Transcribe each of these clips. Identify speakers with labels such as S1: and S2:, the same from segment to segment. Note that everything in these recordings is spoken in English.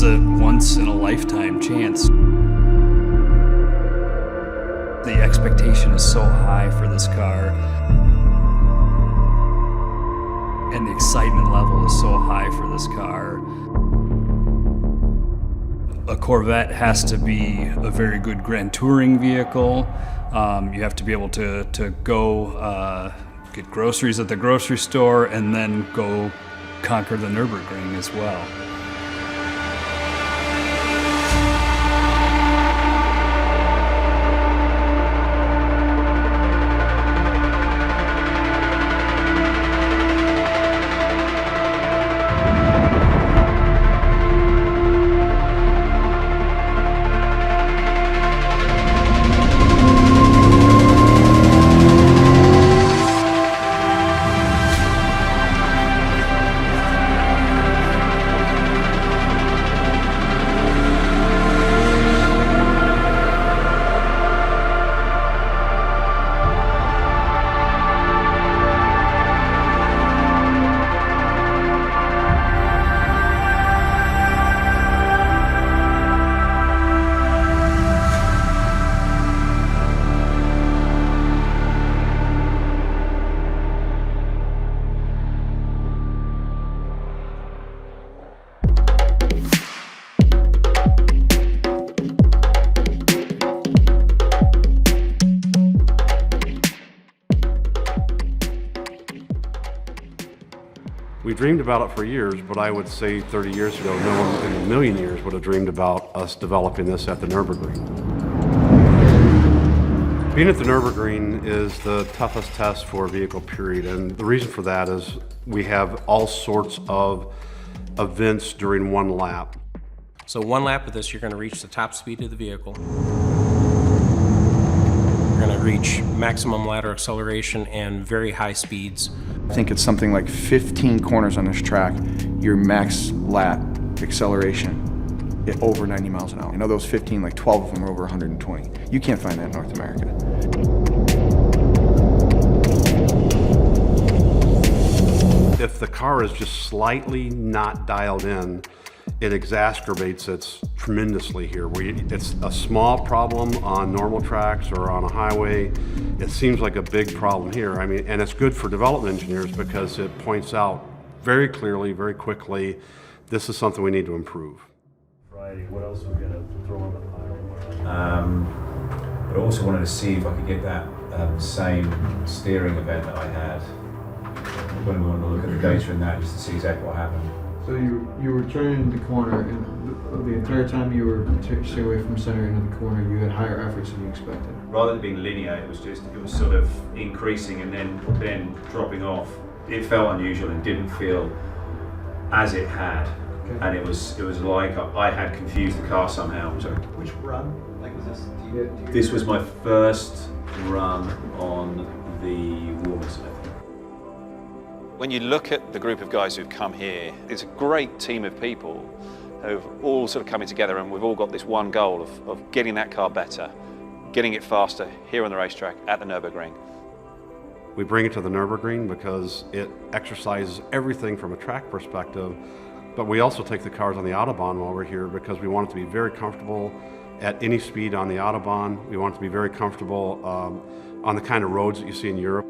S1: a once-in-a-lifetime chance. The expectation is so high for this car, and the excitement level is so high for this car. A Corvette has to be a very good Grand Touring vehicle. You have to be able to go get groceries at the grocery store and then go conquer the Nürburgring as well.
S2: We dreamed about it for years, but I would say 30 years ago, no one in a million years would have dreamed about us developing this at the Nürburgring. Being at the Nürburgring is the toughest test for a vehicle, period. And the reason for that is we have all sorts of events during one lap.
S3: So one lap of this, you're going to reach the top speed of the vehicle. You're going to reach maximum ladder acceleration and very high speeds.
S4: I think it's something like 15 corners on this track, your max lap acceleration at over 90 miles an hour. I know those 15, like 12 of them are over 120. You can't find that in North America.
S2: If the car is just slightly not dialed in, it exacerbates it tremendously here. It's a small problem on normal tracks or on a highway. It seems like a big problem here. I mean, and it's good for development engineers because it points out very clearly, very quickly, this is something we need to improve.
S5: Friday, what else are we going to throw on the pile? But I also wanted to see if I could get that same steering event that I had when we wanted to look at the data in that just to see exactly what happened.
S6: So you were turning the corner, and the entire time you were staying away from center into the corner, you had higher efforts than you expected.
S7: Rather than being linear, it was sort of increasing and then dropping off. It felt unusual and didn't feel as it had, okay. And it was like I had confused the car somehow. So
S8: which run? Like was this?
S7: This was my first run on the Warmers.
S9: When you look at the group of guys who've come here, it's a great team of people who've all sort of coming together, and we've all got this one goal of getting that car better, getting it faster here on the racetrack at the Nürburgring.
S2: We bring it to the Nürburgring because it exercises everything from a track perspective, but we also take the cars on the Autobahn while we're here because we want it to be very comfortable at any speed on the Autobahn. We want it to be very comfortable on the kind of roads that you see in Europe.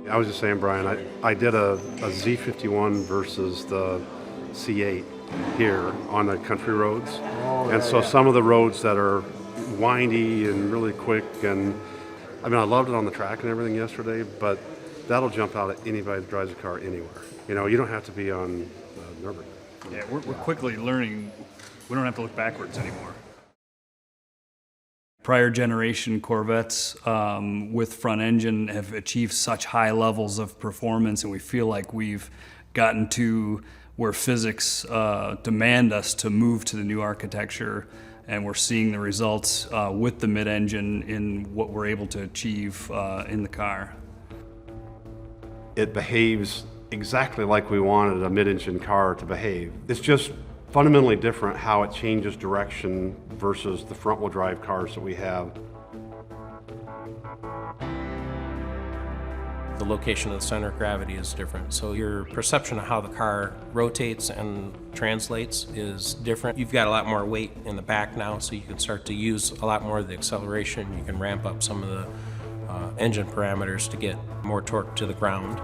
S2: I was just saying, Brian, I did a Z51 versus the C8 here on the country roads. And so some of the roads that are windy and really quick, and I mean, I loved it on the track and everything yesterday, but that'll jump out at anybody that drives a car anywhere. You know, you don't have to be on Nürburgring.
S1: Yeah, we're quickly learning we don't have to look backwards anymore. Prior generation Corvettes with front engine have achieved such high levels of performance, and we feel like we've gotten to where physics demand us to move to the new architecture, and we're seeing the results with the mid-engine in what we're able to achieve in the car.
S2: It behaves exactly like we wanted a mid-engine car to behave. It's just fundamentally different how it changes direction versus the front-wheel drive cars that we have.
S3: The the location of the center of gravity is different. So your perception of how the car rotates and translates is different. You've got a lot more weight in the back now, so you can start to use a lot more of the acceleration. You can ramp up some of the engine parameters to get more torque to the ground.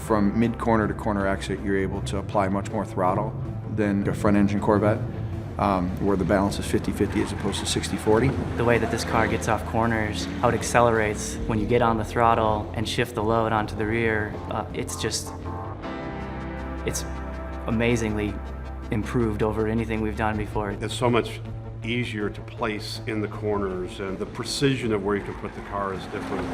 S4: From mid-corner to corner exit, you're able to apply much more throttle than a front-engine Corvette, where the balance is 50-50 as opposed to 60-40.
S10: The way that this car gets off corners, how it accelerates when you get on the throttle and shift the load onto the rear, it's amazingly improved over anything we've done before.
S2: It's so much easier to place in the corners, and the precision of where you can put the car is different.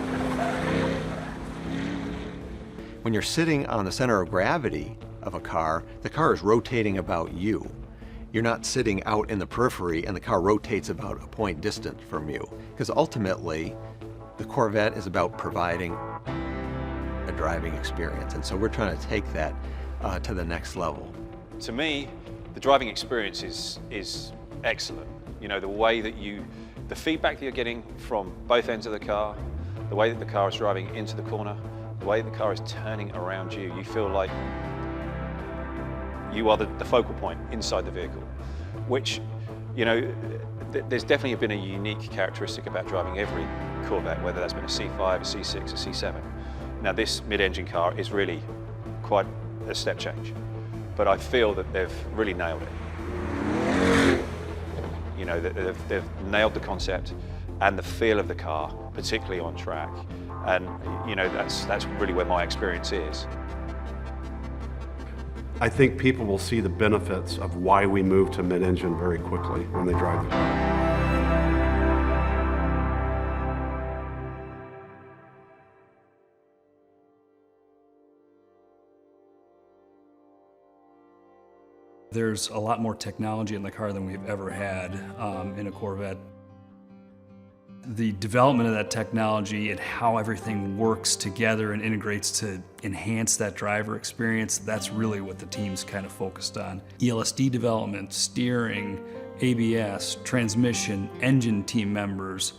S11: When you're sitting on the center of gravity of a car, the car is rotating about you. You're not sitting out in the periphery and the car rotates about a point distant from you. Because ultimately, the Corvette is about providing a driving experience. And so we're trying to take that to the next level.
S9: To me, the driving experience is excellent. You know, the way that the feedback that you're getting from both ends of the car, the way that the car is driving into the corner, the way the car is turning around you, you feel like you are the focal point inside the vehicle, which, you know, there's definitely been a unique characteristic about driving every Corvette, whether that's been a C5, a C6, a C7. Now this mid-engine car is really quite a step change, but I feel that they've really nailed it. You know, they've nailed the concept and the feel of the car, particularly on track. And, you know, that's really where my experience is.
S2: I think people will see the benefits of why we move to mid-engine very quickly when they drive the car.
S1: There's a lot more technology in the car than we've ever had in a Corvette. The development of that technology and how everything works together and integrates to enhance that driver experience, that's really what the team's kind of focused on. ELSD development, steering, ABS, transmission, engine team members,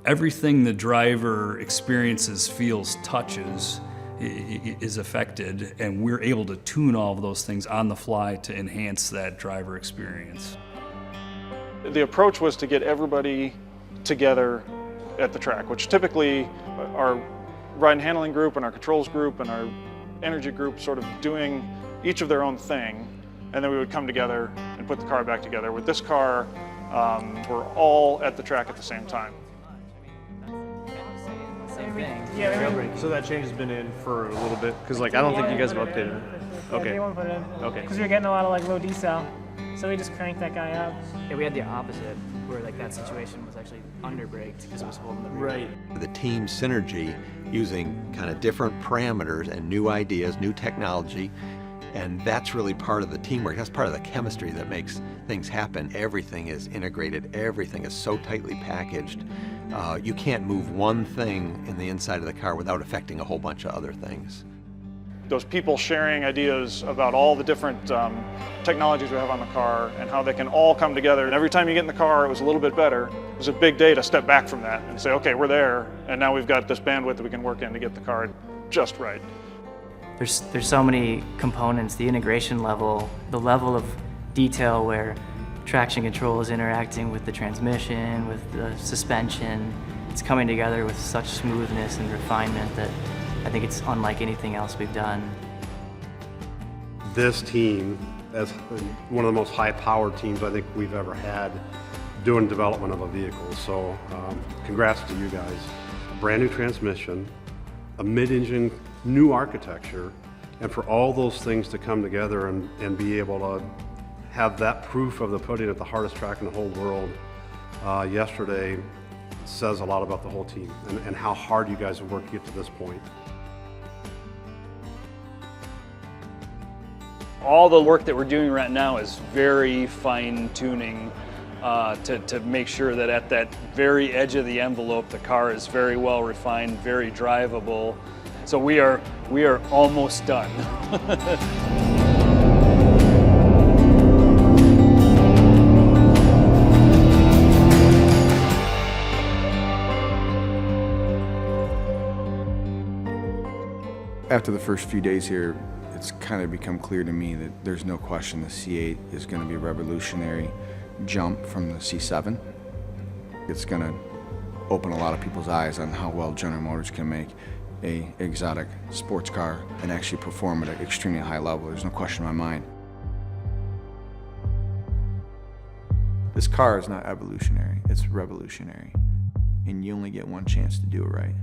S1: everything the driver experiences, feels, touches is affected, and we're able to tune all of those things on the fly to enhance that driver experience.
S12: The approach was to get everybody together at the track, which typically our ride and handling group and our controls group and our energy group sort of doing each of their own thing, and then we would come together and put the car back together. With this car, we're all at the track at the same time.
S13: Yeah, so that change has been in for a little bit, because like I don't think you guys have updated it. Okay.
S14: They won't put it in.
S13: Okay.
S14: Because we were getting a lot of like low decel, so we just cranked that guy up.
S10: Yeah, we had the opposite, where like that situation was actually underbraked because it was holding the rear.
S13: Right.
S11: The team synergy using kind of different parameters and new ideas, new technology, and that's really part of the teamwork. That's part of the chemistry that makes things happen. Everything is integrated. Everything is so tightly packaged. You can't move one thing in the inside of the car without affecting a whole bunch of other things.
S12: Those people sharing ideas about all the different technologies we have on the car and how they can all come together. And every time you get in the car, it was a little bit better. It was a big day to step back from that and say, okay, we're there, and now we've got this bandwidth that we can work in to get the car just right.
S10: There's so many components, the integration level, the level of detail where traction control is interacting with the transmission, with the suspension. It's coming together with such smoothness and refinement that I think it's unlike anything else we've done.
S2: This team is one of the most high-powered teams I think we've ever had doing development of a vehicle. So congrats to you guys. A brand new transmission, a mid-engine new architecture, and for all those things to come together and be able to have that proof of the pudding at the hardest track in the whole world yesterday says a lot about the whole team and how hard you guys have worked to get to this point.
S15: All the work that we're doing right now is very fine tuning to make sure that at that very edge of the envelope, the car is very well refined, very drivable. So we are almost done.
S4: After the first few days here, it's kind of become clear to me that there's no question the C8 is going to be a revolutionary jump from the C7. It's going to open a lot of people's eyes on how well General Motors can make a exotic sports car and actually perform at an extremely high level. There's no question in my mind. This car is not evolutionary, it's revolutionary. And you only get one chance to do it right.